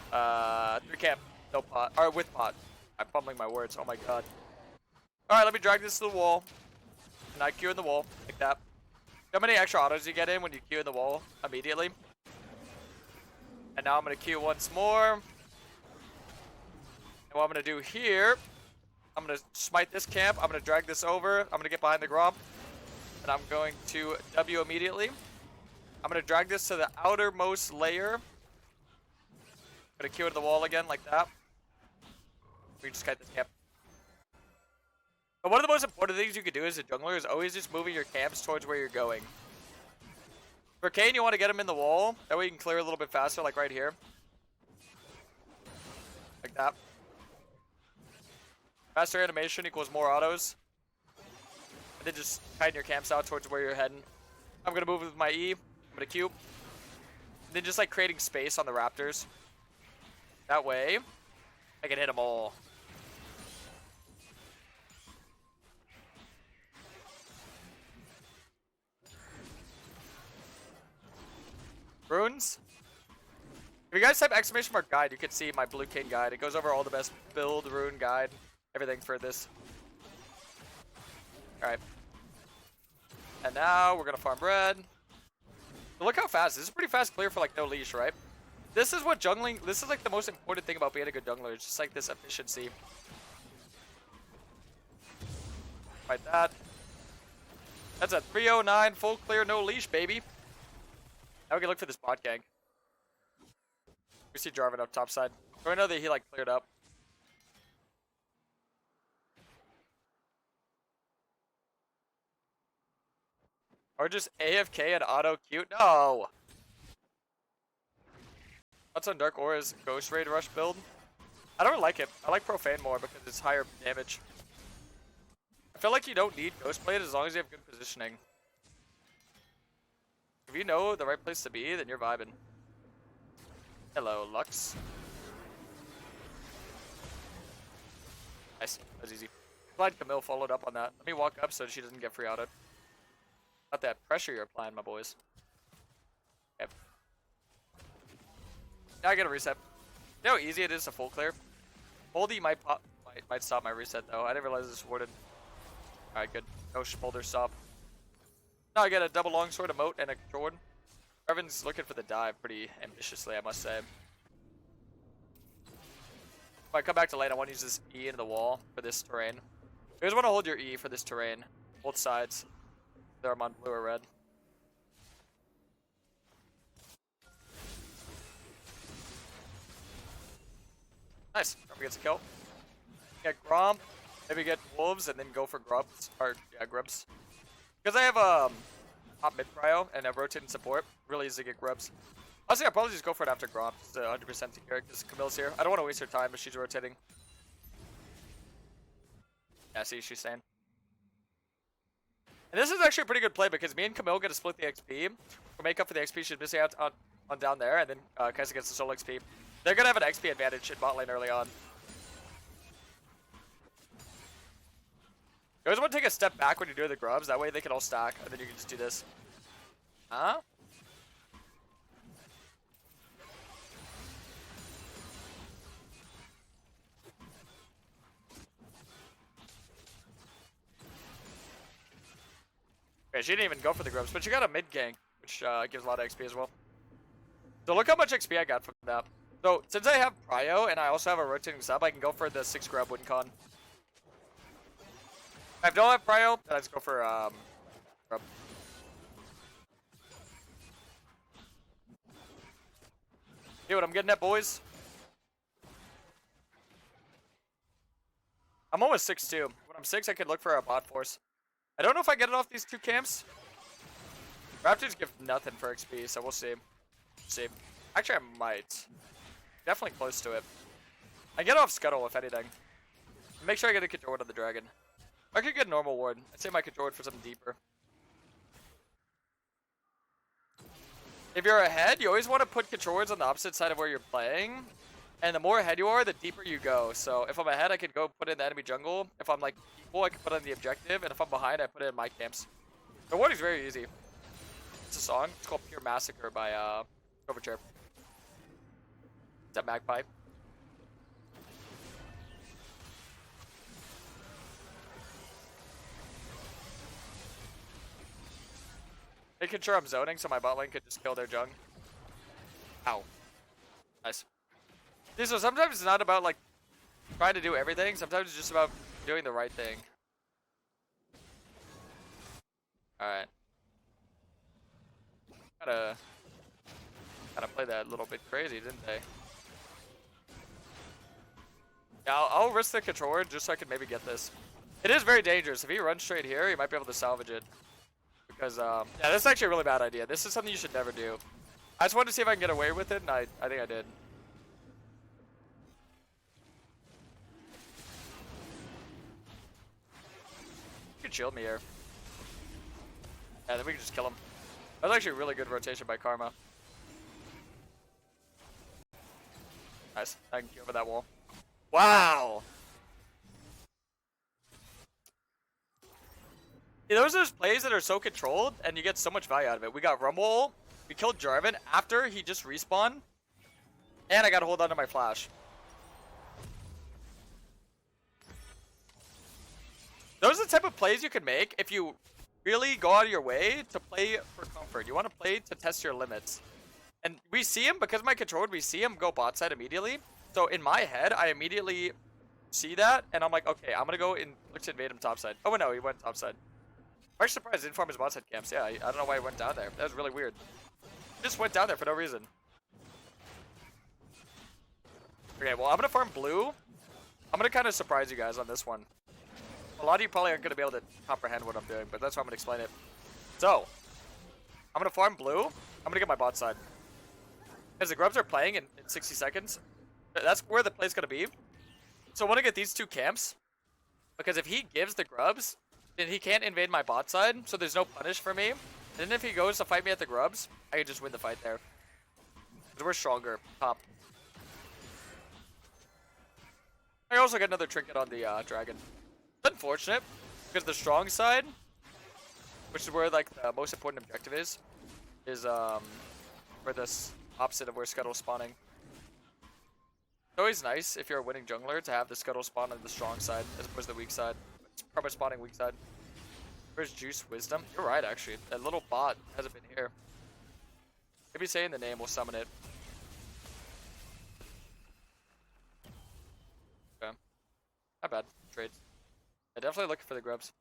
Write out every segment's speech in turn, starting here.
3 camp, no pot, or with pot. I'm fumbling my words, oh my god. Alright, let me drag this to the wall. And I Q in the wall, like that. How many extra autos you get in when you Q in the wall immediately? And now I'm gonna Q once more. And what I'm gonna do here, I'm gonna smite this camp, I'm gonna drag this over, I'm gonna get behind the Gromp, and I'm going to W immediately. I'm gonna drag this to the outermost layer. I'm gonna Q into the wall again like that. We just kite this camp. But one of the most important things you can do as a jungler is always just moving your camps towards where you're going. For Kayn, you want to get him in the wall. That way you can clear a little bit faster, like right here. Like that. Faster animation equals more autos. And then just tighten your camps out towards where you're heading. I'm going to move with my E. I'm going to Q. And then just like creating space on the Raptors. That way, I can hit them all. Runes? If you guys type !mark guide, you can see my Blue Kayn guide. It goes over all the best build, rune guide, everything for this. Alright. And now we're gonna farm red. But look how fast. This is pretty fast clear for like no leash, right? This is what jungling, this is like the most important thing about being a good jungler. It's just like this efficiency. Like that. That's a 309 full clear, no leash, baby. Now we can look for this bot gang. We see Jarvan up top side. So I know that he like cleared up. Or just AFK and auto Q. No! What's on Dark Aura's Ghost Raid Rush build? I don't like it. I like Profane more because it's higher damage. I feel like you don't need Ghost Blade as long as you have good positioning. If you know the right place to be, then you're vibing. Hello, Lux. Nice. That was easy. Glad Camille followed up on that. Let me walk up so she doesn't get free autoed. Not that pressure you're applying, my boys. Okay. Now I get a reset. You know how easy it is to full clear? Moldy might stop my reset though. I didn't realize this was warded. Alright, good. No Smolder stop. Now I get a double longsword, emote, and a Jordan. Jarvan's looking for the dive pretty ambitiously, I must say. If I come back to lane, I want to use this E into the wall for this terrain. You guys want to hold your E for this terrain. Both sides. Whether I'm on blue or red. Nice. Grump gets a kill. Get Grump. Maybe get wolves and then go for grubs. Or, yeah, grubs. Because I have top mid prio and a rotating support. Really easy to get grubs. Honestly, I'll probably just go for it after Gromp. It's 100% secure because Camille's here. I don't want to waste her time, but she's rotating. Yeah, see, she's staying. And this is actually a pretty good play because me and Camille get to split the XP. We'll make up for the XP she's missing out on down there, and then Kaisa gets the solo XP. They're going to have an XP advantage in bot lane early on. You always want to take a step back when you're doing the grubs. That way they can all stack, and then you can just do this. Huh? Okay, she didn't even go for the grubs, but she got a mid gank, which gives a lot of XP as well. So look how much XP I got from that. So since I have prio and I also have a rotating sub, I can go for the 6 grub win con. If I don't have prio, then I just go for grub. See what I'm getting at, boys? I'm almost 6-2. When I'm 6, I could look for a bot force. I don't know if I get it off these 2 camps. Raptors give nothing for XP, so we'll see. See. Actually, I might. Definitely close to it. I get off Scuttle, if anything. Make sure I get a control ward on the dragon. I could get a normal ward. I'd say my control ward for something deeper. If you're ahead, you always want to put control wards on the opposite side of where you're playing. And the more ahead you are, the deeper you go. So if I'm ahead, I could go put in the enemy jungle. If I'm like equal, I can put in the objective. And if I'm behind, I put it in my camps. The warding's very easy. It's a song. It's called Pure Massacre by Overture. Is that Magpie? Making sure I'm zoning so my bot lane could just kill their jung. Ow. Nice. See, so sometimes it's not about like trying to do everything. Sometimes it's just about doing the right thing. Alright. Gotta play that a little bit crazy, didn't they? Yeah, I'll risk the controller just so I can maybe get this. It is very dangerous. If he runs straight here, he might be able to salvage it. Because, yeah, this is actually a really bad idea. This is something you should never do. I just wanted to see if I can get away with it, and I think I did. You can shield me here. Yeah, then we can just kill him. That was actually a really good rotation by Karma. Nice. I can get over that wall. Wow! Yeah, those are those plays that are so controlled, and you get so much value out of it. We got Rumble. We killed Jarvan after he just respawned. And I got to hold on to my flash. Those are the type of plays you can make if you really go out of your way to play for comfort. You want to play to test your limits. And we see him, because of my control, we see him go bot side immediately. So in my head, I immediately see that, and I'm like, okay, I'm going to go and look to invade him top side. Oh, no, he went top side. I'm actually surprised he didn't farm his bot side camps. Yeah, I don't know why he went down there. That was really weird. He just went down there for no reason. Okay, well, I'm going to farm blue. I'm going to kind of surprise you guys on this one. A lot of you probably aren't going to be able to comprehend what I'm doing, but that's why I'm going to explain it. So, I'm going to farm blue. I'm going to get my bot side. Because the grubs are playing in 60 seconds. That's where the play's going to be. So I want to get these two camps. Because if he gives the grubs, then he can't invade my bot side. So there's no punish for me. And then if he goes to fight me at the grubs, I can just win the fight there. Because we're stronger. Top. I also got another trinket on the dragon. It's unfortunate. Because the strong side, which is where like the most important objective is for this opposite of where Scuttle's spawning. It's always nice if you're a winning jungler to have the Scuttle spawn on the strong side as opposed to the weak side. It's probably spawning weak side. Where's Juice Wisdom? You're right, actually. That little bot hasn't been here. Maybe saying the name will summon it. Okay. Not bad. Trades. I'm definitely looking for the grubs.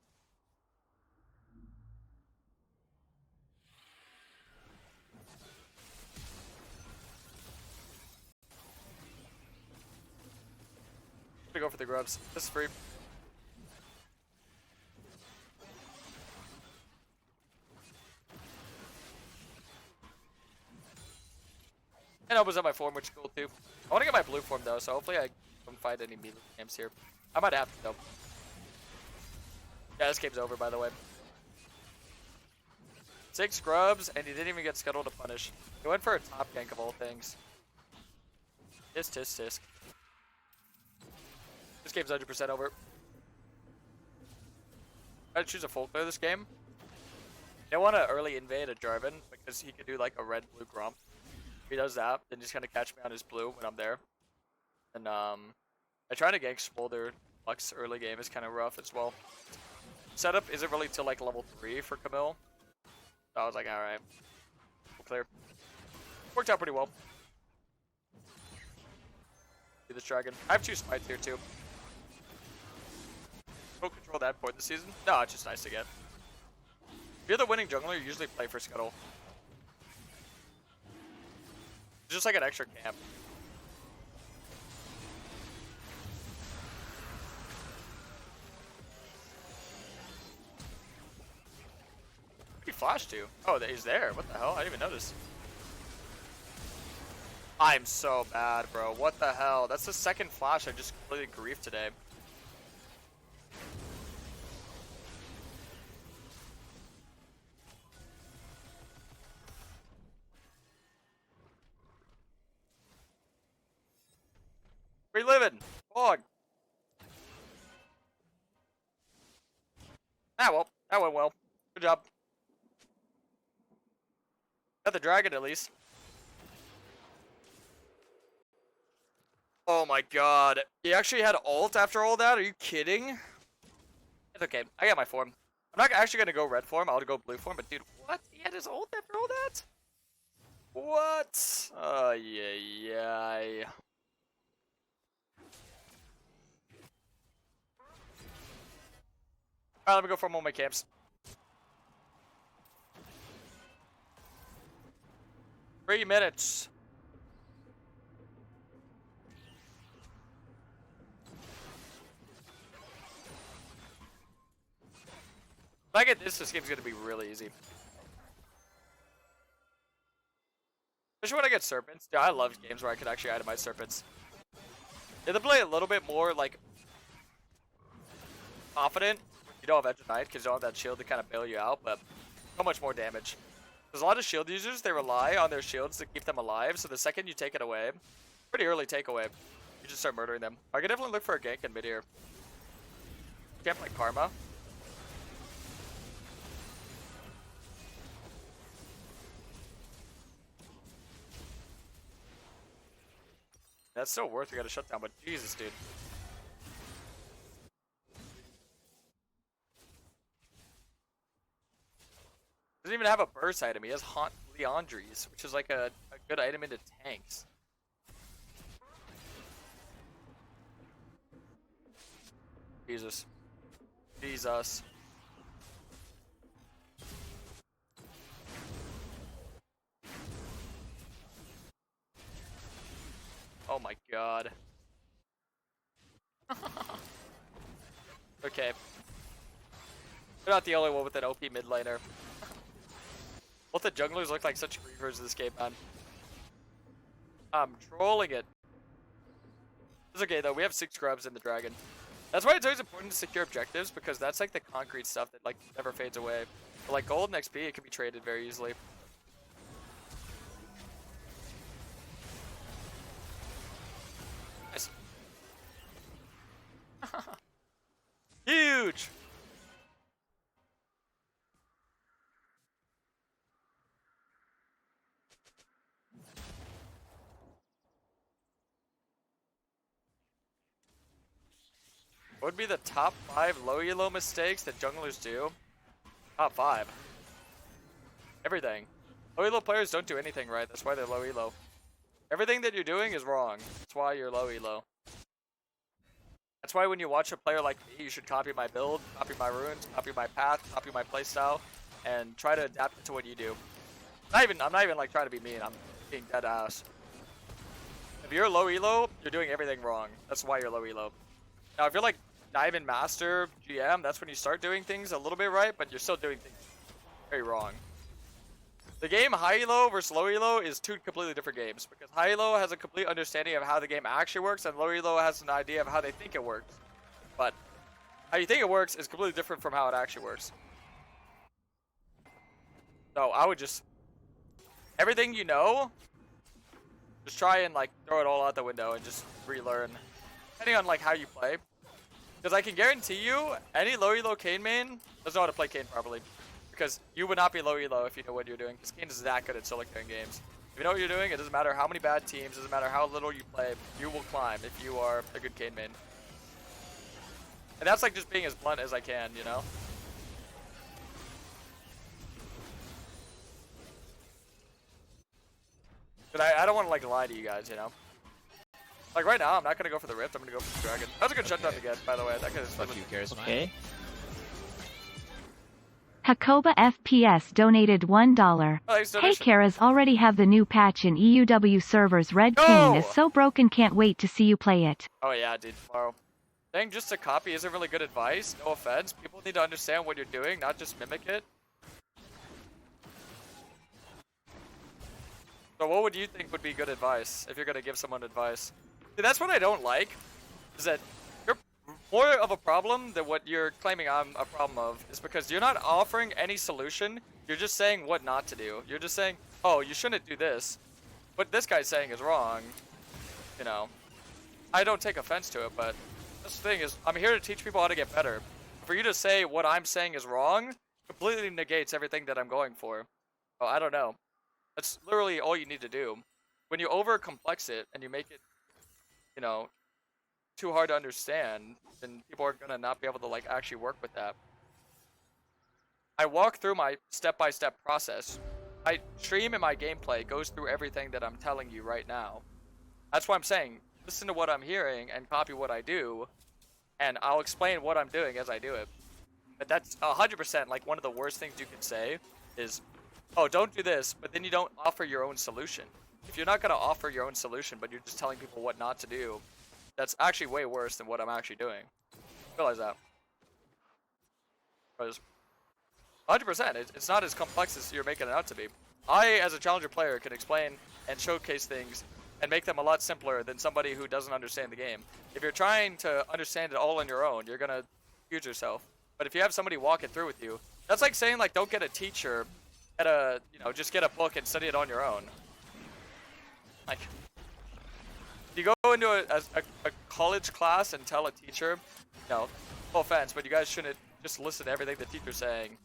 I'm gonna go for the grubs. This is free. And opens up my form, which is cool too. I want to get my blue form though, so hopefully I don't find any melee camps here. I might have to though. Yeah, this game's over by the way. 6 grubs, and he didn't even get Scuttle to punish. He went for a top gank of all things. Tisk, tisk, tisk. This game's 100% over. I'd choose a full clear this game. I want to early invade a Jarvan because he can do like a red-blue grump. If he does that, then he's gonna catch me on his blue when I'm there. And I try to gank Smolder. Lux early game is kind of rough as well. Setup isn't really till like level 3 for Camille. So I was like, alright. We'll clear. Worked out pretty well. See this dragon. I have 2 smites here too. Don't control that point this season. No, it's just nice to get. If you're the winning jungler, you usually play for Scuttle. It's just like an extra camp. Where'd he flash to? Oh, he's there. What the hell? I didn't even notice. I'm so bad, bro. What the hell? That's the second flash I just completely griefed today. We living. Fog. Ah, well. That went well. Good job. Got the dragon at least. Oh my god. He actually had ult after all that? Are you kidding? It's okay. I got my form. I'm not actually gonna go red form. I'll go blue form. But dude, what? He had his ult after all that? What? Oh yeah. Alright, let me go from all my camps. Three minutes. If I get this game's gonna be really easy. Especially when I get serpents. Dude, I love games where I can actually itemize serpents. You have to play a little bit more, like, confident. You don't have Edge of Night because you don't have that shield to kind of bail you out, but so much more damage. There's a lot of shield users, they rely on their shields to keep them alive, so the second you take it away, pretty early takeaway, you just start murdering them. I could definitely look for a gank in mid here. Can't play Karma. That's still worth it, got a shutdown, but Jesus, dude. Doesn't even have a burst item. He has Haunt Leandries, which is like a good item into tanks. Jesus. Jesus. Oh my god. Okay. We're not the only one with an OP mid laner. Both the junglers look like such griefers in this game, man. I'm trolling it. It's okay though, we have 6 grubs in the dragon. That's why it's always important to secure objectives, because that's like the concrete stuff that like never fades away. But like gold and XP, it can be traded very easily. Nice. Huge! What would be the top 5 low elo mistakes that junglers do? Top 5. Everything. Low elo players don't do anything right, that's why they're low elo. Everything that you're doing is wrong. That's why you're low elo. That's why when you watch a player like me, you should copy my build, copy my runes, copy my path, copy my playstyle, and try to adapt it to what you do. I'm not even like trying to be mean, I'm being dead ass. If you're low elo, you're doing everything wrong. That's why you're low elo. Now if you're like Diamond Master, GM, that's when you start doing things a little bit right, but you're still doing things very wrong. The game high elo versus low elo is 2 completely different games, because high elo has a complete understanding of how the game actually works, and low elo has an idea of how they think it works. But how you think it works is completely different from how it actually works. So I would just, everything you know, just try and like throw it all out the window and just relearn, depending on like how you play. Because I can guarantee you, any low elo Kayn main doesn't know how to play Kayn properly. Because you would not be low elo if you know what you're doing. Because Kayn is that good at solo queuing games. If you know what you're doing, it doesn't matter how many bad teams, it doesn't matter how little you play, you will climb if you are a good Kayn main. And that's like just being as blunt as I can, you know? But I don't want to like lie to you guys, you know? Like right now, I'm not gonna go for the Rift, I'm gonna go for the Dragon. That was a good shutdown to get, by the way. That guy is Fuck you, KarasMai. Okay. Hakoba FPS donated $1. Oh, thanks, Hey donation. Karas, already have the new patch in EUW servers. Red King is so broken, can't wait to see you play it. Oh yeah, dude, tomorrow. Saying just to copy isn't really good advice, no offense. People need to understand what you're doing, not just mimic it. So what would you think would be good advice, if you're gonna give someone advice? See, that's what I don't like, is that you're more of a problem than what you're claiming I'm a problem of, is because you're not offering any solution, you're just saying what not to do. You're just saying, oh, you shouldn't do this. What this guy's saying is wrong, you know. I don't take offense to it, but this thing is, I'm here to teach people how to get better. For you to say what I'm saying is wrong, completely negates everything that I'm going for. Oh, I don't know. That's literally all you need to do. When you over-complex it and you make it you know, too hard to understand, then people are gonna not be able to like actually work with that. I walk through my step-by-step process. My stream and my gameplay goes through everything that I'm telling you right now. That's why I'm saying, listen to what I'm hearing and copy what I do, and I'll explain what I'm doing as I do it. But that's 100% like one of the worst things you can say is, oh, don't do this, but then you don't offer your own solution. If you're not gonna offer your own solution, but you're just telling people what not to do, that's actually way worse than what I'm actually doing. Realize that. Because 100%, it's not as complex as you're making it out to be. I, as a challenger player, can explain and showcase things and make them a lot simpler than somebody who doesn't understand the game. If you're trying to understand it all on your own, you're gonna confuse yourself. But if you have somebody walking through with you, that's like saying like don't get a teacher, just get a book and study it on your own. Like, you go into a college class and tell a teacher, no offense, but you guys shouldn't just listen to everything the teacher's saying.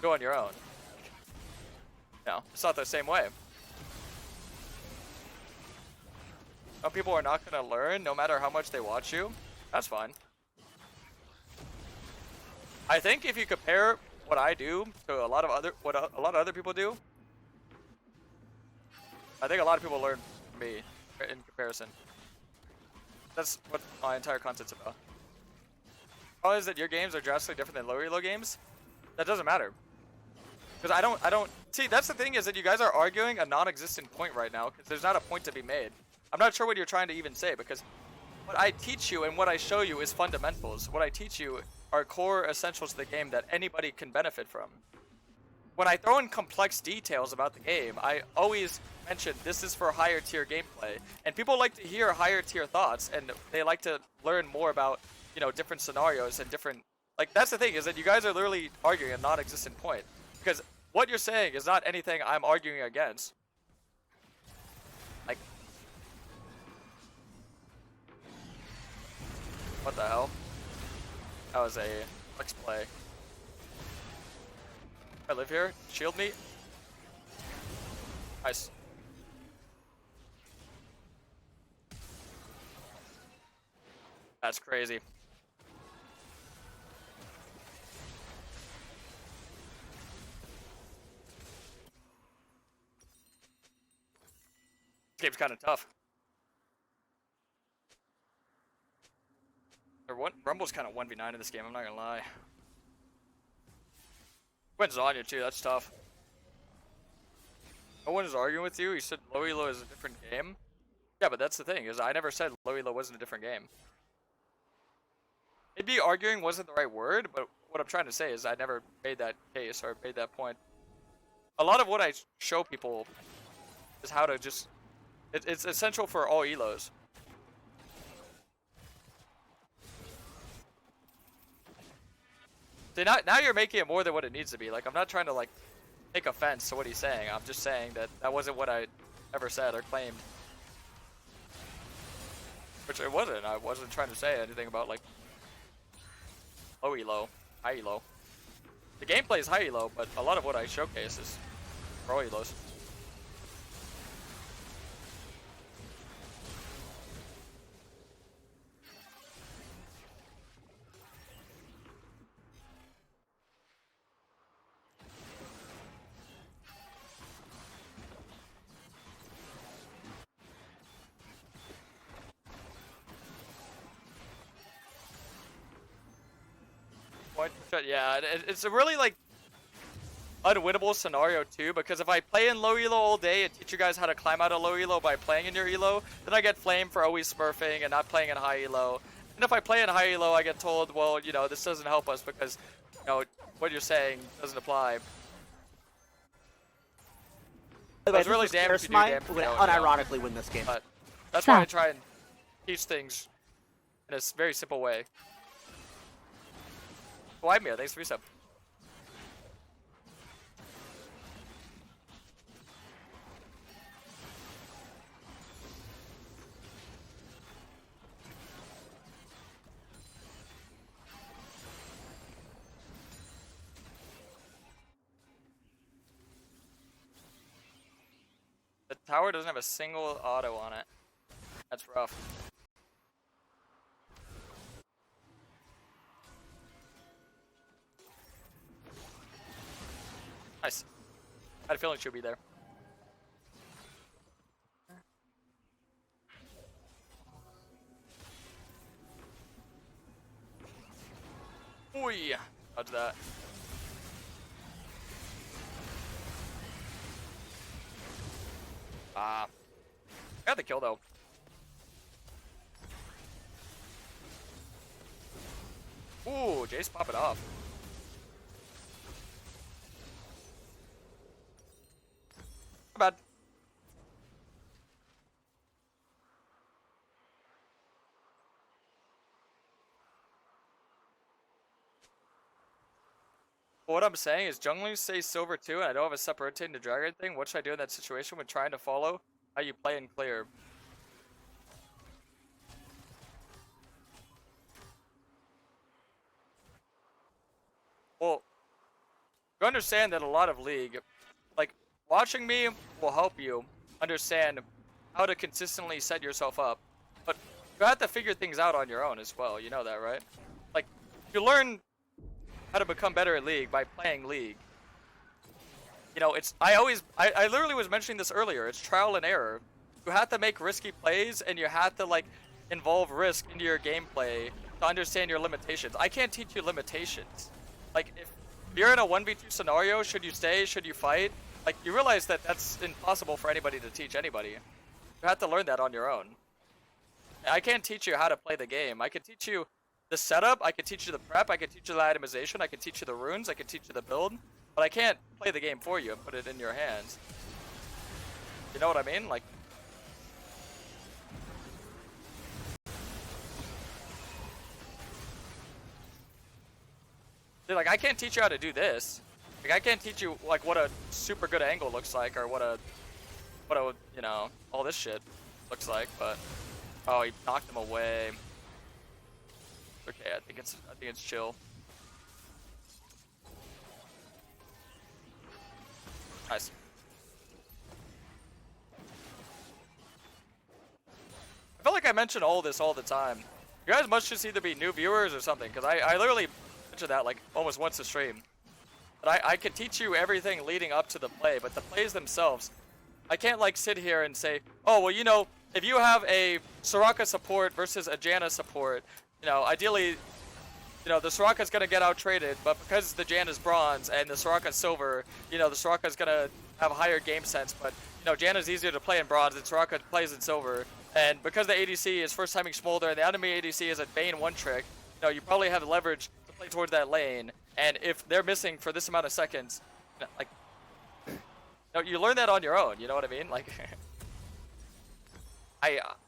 Go on your own. No, it's not the same way. Some people are not going to learn no matter how much they watch you. That's fine. I think if you compare what I do to what a lot of other people do, I think a lot of people learn from me in comparison. That's what my entire content's about. Problem is that your games are drastically different than low elo games. That doesn't matter. Because I don't see, that's the thing, is that you guys are arguing a non-existent point right now because there's not a point to be made. I'm not sure what you're trying to even say, because what I teach you and what I show you is fundamentals. What I teach you are core essentials to the game that anybody can benefit from. When I throw in complex details about the game, I always mention this is for higher tier gameplay. And people like to hear higher tier thoughts, and they like to learn more about, different scenarios and different... Like, that's the thing, is that you guys are literally arguing a non-existent point. Because what you're saying is not anything I'm arguing against. Like... What the hell? That was a flex play. I live here. Shield me. Nice. That's crazy. This game's kind of tough. Rumble's kind of 1v9 in this game, I'm not gonna lie. Went Zanya too, that's tough. No one is arguing with you, you said low elo is a different game. Yeah, but that's the thing, is I never said low elo wasn't a different game. Maybe arguing wasn't the right word, but what I'm trying to say is I never made that case or made that point. A lot of what I show people is how to just... It's essential for all elos. See, now you're making it more than what it needs to be. Like, I'm not trying to, like, take offense to what he's saying. I'm just saying that that wasn't what I ever said or claimed. Which it wasn't. I wasn't trying to say anything about, like, low elo, high elo. The gameplay is high elo, but a lot of what I showcase is pro elos. Yeah, it's a really, like, unwinnable scenario too, because if I play in low elo all day and teach you guys how to climb out of low elo by playing in your elo, then I get flamed for always smurfing and not playing in high elo. And if I play in high elo, I get told, well, this doesn't help us because, what you're saying doesn't apply. It's really damn if you do damn if you don't, unironically win this game. But that's why I try and teach things in a very simple way. Vladimir, thanks for resub. The tower doesn't have a single auto on it. That's rough. had a feeling she'd be there. Ooh, yeah. Dodge that. I got the kill though. Ooh, Jace pop it off. Not bad. What I'm saying is jungling stays silver too, and I don't have a separate rotating to drag anything. What should I do in that situation when trying to follow how you play and clear? Well, you understand that a lot of League, like, watching me will help you understand how to consistently set yourself up. But you have to figure things out on your own as well, you know that, right? Like, you learn how to become better at League by playing League. You know, I literally was mentioning this earlier, it's trial and error. You have to make risky plays, and you have to, like, involve risk into your gameplay to understand your limitations. I can't teach you limitations. Like, if you're in a 1v2 scenario, should you stay, should you fight? Like, you realize that that's impossible for anybody to teach anybody. You have to learn that on your own. I can't teach you how to play the game. I can teach you the setup, I can teach you the prep, I can teach you the itemization, I can teach you the runes, I can teach you the build, but I can't play the game for you and put it in your hands. You know what I mean? Like, dude, like, I can't teach you how to do this. Like, I can't teach you, like, what a super good angle looks like, or what a, you know, all this shit looks like, but, oh, he knocked him away. Okay, I think it's chill. Nice. I feel like I mention all this all the time. You guys must just either be new viewers or something, because I literally mention that like almost once a stream. But I can teach you everything leading up to the play, but the plays themselves, I can't like sit here and say, oh, well, you know, if you have a Soraka support versus a Janna support, you know, ideally, you know, the Soraka's gonna get out traded, but because the Janna's bronze and the Soraka's silver, you know, the Soraka's gonna have a higher game sense, but, you know, Janna's easier to play in bronze and Soraka plays in silver. And because the ADC is first timing Smolder and the enemy ADC is a Bane one trick, you know, you probably have the leverage to play towards that lane. And if they're missing for this amount of seconds, you know, like, you know, you learn that on your own, you know what I mean? Like,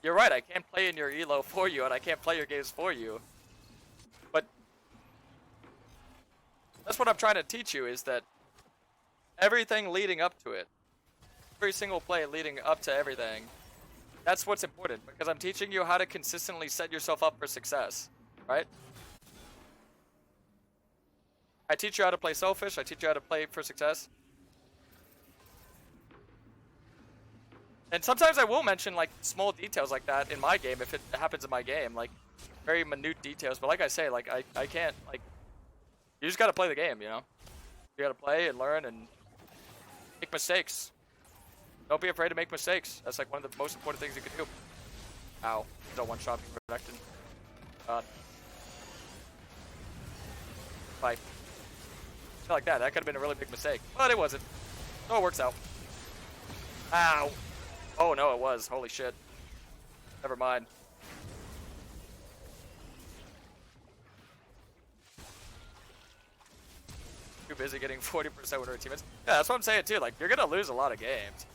you're right, I can't play in your elo for you and I can't play your games for you. But that's what I'm trying to teach you, is that everything leading up to it, every single play leading up to everything, that's what's important, because I'm teaching you how to consistently set yourself up for success, right? I teach you how to play selfish, I teach you how to play for success. And sometimes I will mention like small details like that in my game if it happens in my game, like very minute details, but like I say, like I can't, like, you just gotta play the game, you know? You gotta play and learn and make mistakes. Don't be afraid to make mistakes. That's like one of the most important things you can do. Ow. Don't one shot being protected. God. Bye. Feel like that. That could have been a really big mistake. But it wasn't. So it works out. Ow. Oh no, it was. Holy shit. Never mind. Too busy getting 40% with our teammates. Yeah, that's what I'm saying too. Like, you're gonna lose a lot of games.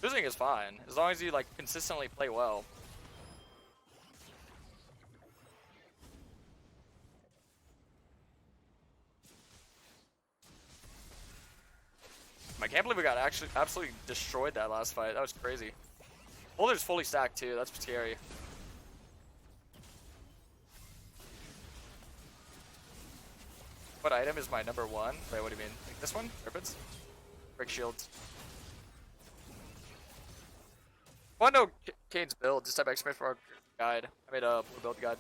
Losing is fine, as long as you like consistently play well. I can't believe we got actually absolutely destroyed that last fight. That was crazy. Boulder's fully stacked too. That's scary. What item is my number one? Wait, what do you mean? Like this one? Ribbons? Break shields. I want to know Kayn's build. Just type exclamation for our guide. I made a blue build guide.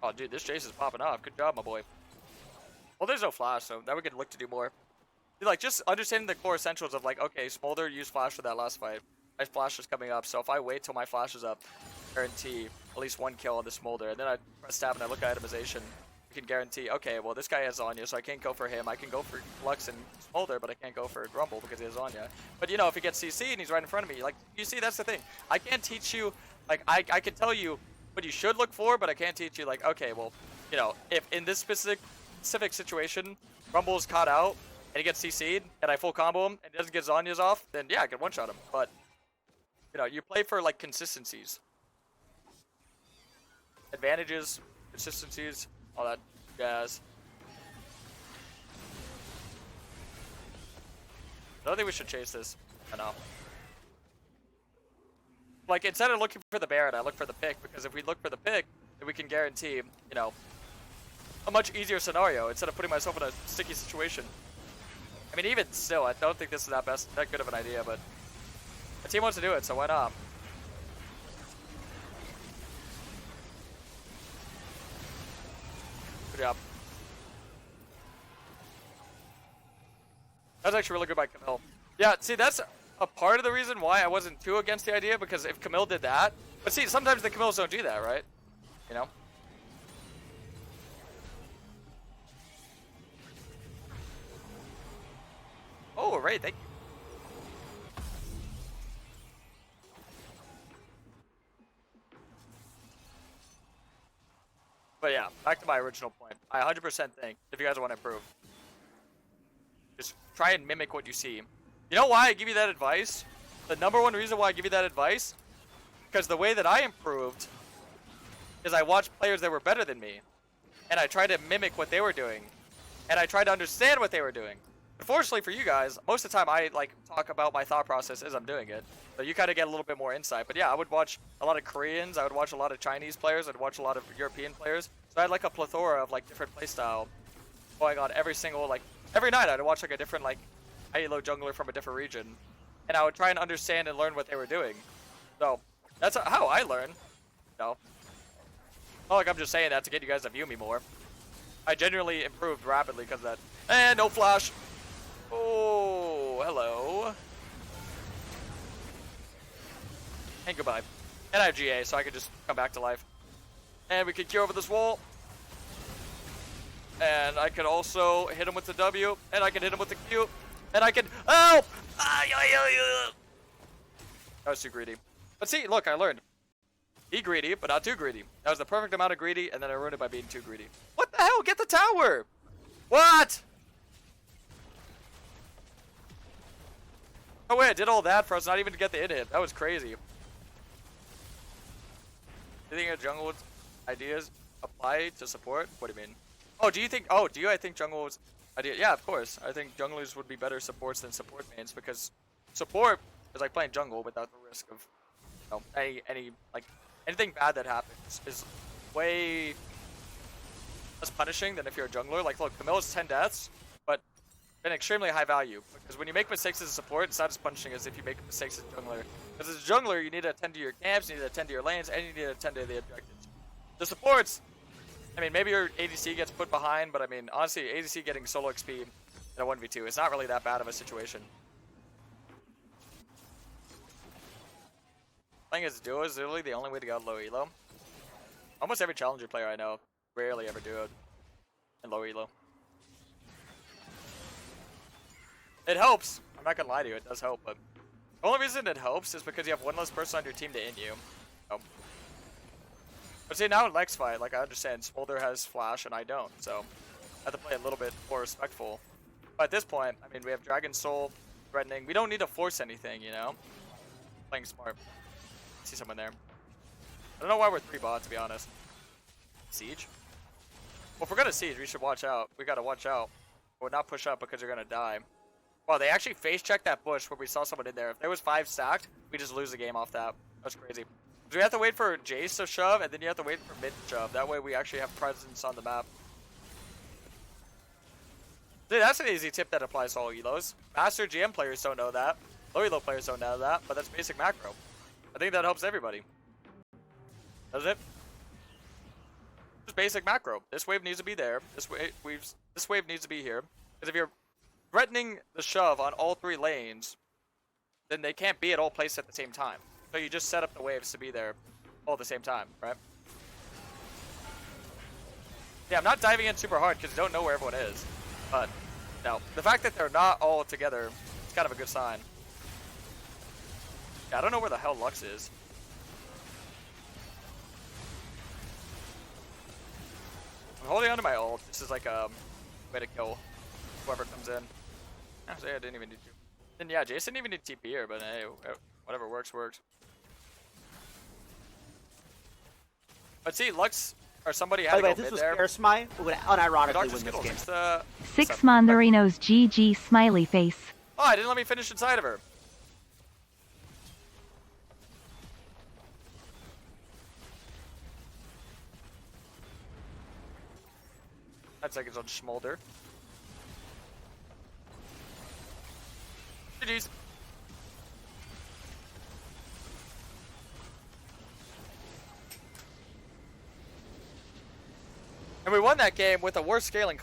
Oh, dude, this Jace is popping off. Good job, my boy. Well, there's no flash, so now we can look to do more. Like, just understanding the core essentials of, like, okay, Smolder used flash for that last fight. My flash is coming up, so if I wait till my flash is up, guarantee at least 1 kill on the Smolder. And then I press tab and I look at itemization. You can guarantee, okay, well, this guy has Anya, so I can't go for him. I can go for Lux and Smolder, but I can't go for Grumble because he has Anya. But, you know, if he gets CC and he's right in front of me, like, you see, that's the thing. I can't teach you, like, I can tell you what you should look for, but I can't teach you, like, okay, well, you know, if in this specific situation, Grumble's caught out, and he gets CC'd, and I full combo him, and he doesn't get Zanya's off, then yeah, I can one-shot him. But, you know, you play for, like, consistencies. Advantages, consistencies, all that jazz. I don't think we should chase this. I know. Like, instead of looking for the Baron, I look for the pick, because if we look for the pick, then we can guarantee, you know, a much easier scenario, instead of putting myself in a sticky situation. I mean, even still, I don't think this is that good of an idea, but the team wants to do it, so why not? Good job. That was actually really good by Camille. Yeah, see, that's a part of the reason why I wasn't too against the idea, because if Camille did that, but see, sometimes the Camilles don't do that, right? You know? Oh, right, thank you. But yeah, back to my original point. I 100% think, if you guys want to improve, just try and mimic what you see. You know why I give you that advice? The number one reason why I give you that advice? Because the way that I improved is I watched players that were better than me, and I tried to mimic what they were doing, and I tried to understand what they were doing. Unfortunately for you guys, most of the time I like talk about my thought process as I'm doing it. So you kind of get a little bit more insight. But yeah, I would watch a lot of Koreans, I would watch a lot of Chinese players, I'd watch a lot of European players. So I had like a plethora of like different playstyle going on every single, like every night I'd watch like a different like Halo jungler from a different region. And I would try and understand and learn what they were doing. So that's how I learn. No. Not like I'm just saying that to get you guys to view me more. I genuinely improved rapidly because of that. And no flash. Oh, hello. And goodbye. And I have GA, so I can just come back to life. And we can Q over this wall. And I can also hit him with the W. And I can hit him with the Q. And I can... Oh! That was too greedy. But see, look, I learned. Be greedy, but not too greedy. That was the perfect amount of greedy, and then I ruined it by being too greedy. What the hell? Get the tower! What? Oh wait, I did all that for us not even to get the hit. That was crazy. You think your jungle ideas apply to support? What do you mean? Oh, do you think? Oh, do you? I think jungle's idea. Yeah, of course. I think junglers would be better supports than support mains because support is like playing jungle without the risk of, you know, any like anything bad that happens is way less punishing than if you're a jungler. Like, look, Camilla's 10 deaths, but an extremely high value because when you make mistakes as a support, it's not as punishing as if you make mistakes as a jungler. Because as a jungler, you need to attend to your camps, you need to attend to your lanes, and you need to attend to the objectives. The supports, I mean, maybe your ADC gets put behind, but I mean, honestly, ADC getting solo XP in a 1v2 is not really that bad of a situation. Playing as a duo is literally the only way to go low elo. Almost every challenger player I know rarely ever duo in low elo. It helps. I'm not gonna lie to you, it does help, but the only reason it helps is because you have one less person on your team to in you. So. But see, now in Lex fight, like I understand, Smolder has flash and I don't, so I have to play a little bit more respectful. But at this point, I mean, we have Dragon Soul threatening. We don't need to force anything, you know? Playing smart. I see someone there. I don't know why we're 3 bots, to be honest. Siege? Well, if we're gonna siege, we should watch out. We gotta watch out. Or not push up because you're gonna die. Wow, they actually face checked that bush where we saw someone in there. If there was 5 stacked, we just lose the game off that. That's crazy. So we have to wait for Jace to shove, and then you have to wait for mid to shove. That way we actually have presence on the map. Dude, that's an easy tip that applies to all elos. Master GM players don't know that. Low elo players don't know that, but that's basic macro. I think that helps everybody. Does it? Just basic macro. This wave needs to be there. This wave needs to be here. Because if you're threatening the shove on all 3 lanes, then they can't be at all places at the same time. So you just set up the waves to be there all at the same time, right? Yeah, I'm not diving in super hard because I don't know where everyone is. But, no. The fact that they're not all together is kind of a good sign. Yeah, I don't know where the hell Lux is. I'm holding onto my ult. This is like a way to kill whoever comes in. Actually, I didn't even need to. Then yeah, Jason didn't even need TP here, but hey, whatever works, works. But see, Lux or somebody had to go By the way, mid if there. this was KarasMai, we would unironically Dr. win this Skittles, game. it's the... 6 Mondarinos GG smiley face. Oh, I didn't let me finish inside of her. That's like his own Smolder. GG's. And we won that game with a worse scaling